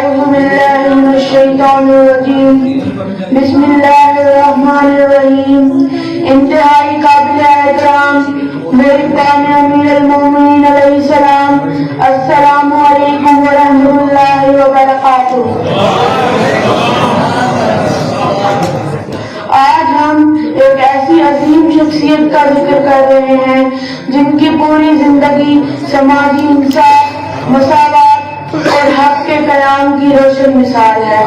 أعوذ بالله من الشيطان الرجيم بسم الله الرحمن الرحیم. انتہائی قابل احترام میرے پاک امیر المومنین علیہ السلام، السلام علیکم ورحمۃ اللہ وبرکاتہ. آج ہم ایک ایسی عظیم شخصیت کا ذکر کر رہے ہیں جن کی پوری زندگی سماجی انصاف، مساوات اور حق کے قیام کی روشن مثال ہے.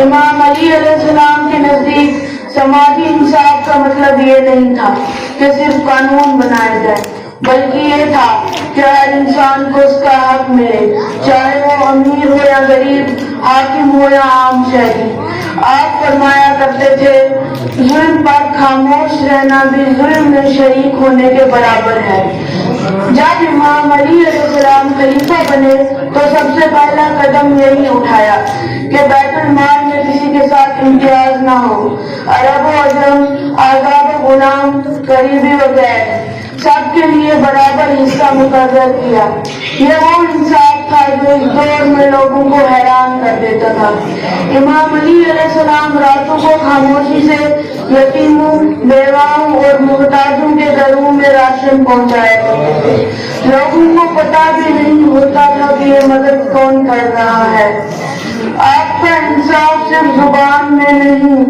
امام علی علیہ السلام کے نزدیک سماجی انصاف کا مطلب یہ نہیں تھا کہ صرف قانون بنائے جائے، بلکہ یہ تھا کہ ہر انسان کو اس کا حق ملے، چاہے وہ امیر ہو یا غریب، حاکم ہو یا عام شہری. آپ فرمایا کرتے تھے، ظلم پر خاموش رہنا بھی ظلم میں شریک ہونے کے برابر ہے. جب امام علی علیہ السلام خلیفہ بنے تو سب سے پہلا قدم یہی اٹھایا کہ بیت المال میں کسی کے ساتھ امتیاز نہ ہو. عرب و عجم، آزاد و غلام، قریبی و غیر، سب کے لیے برابر حصہ مقرر کیا. یہ وہ انصاف تھا جو اس دور میں لوگوں کو حیران کر دیتا تھا. امام علی علیہ السلام راتوں کو خاموشی سے یتیموں، بیواؤں اور محتاجوں کے گھروں میں راشن پہنچایا کرتے تھے. لوگوں کو پتہ بھی نہیں ہوتا تھا کہ یہ مدد کون کر رہا ہے. آپ کا انصاف صرف زبان میں نہیں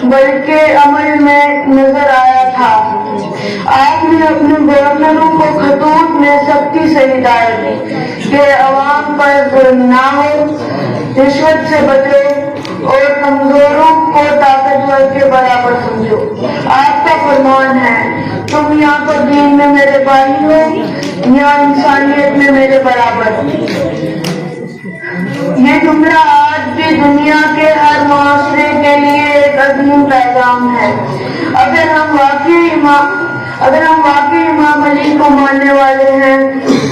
بلکہ عمل میں نظر آیا تھا. آپ نے اپنے گورنروں کو خطوط میں سختی سے ہدایت دی کہ عوام پر ظلم نہ ہو، رشوت سے بچو اور کمزوروں کو طاقتور کے برابر سمجھو. آپ کا فرمان ہے، تم یا تو دین میں میرے بھائی ہو یا انسانیت میں میرے برابر. یہ جملہ آج بھی دنیا کے ہر معاشرے کے لیے ایک عظیم پیغام ہے. اگر ہم واقعی امام علی کو ماننے والے ہیں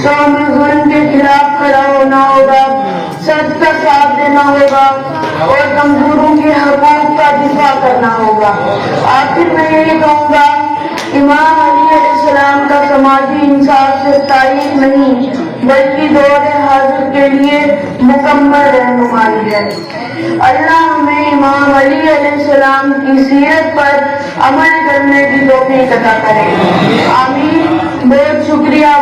تو ہمیں ظلم کے خلاف کھڑا ہونا ہوگا، سچ کا ساتھ دینا ہوگا اور کمزوروں کے حقوق کا دفاع کرنا ہوگا. آخر میں یہی کہوں گا، امام علی علیہ السلام کا سماجی انصاف صرف تاریخ نہیں بلکہ دور حاضر کے لیے مکمل رہنمائی ہے. اللہ ہمیں امام علی علیہ السلام کی سیرت پر عمل کرنے کی توفیق عطا کرے. آمین. بہت شکریہ.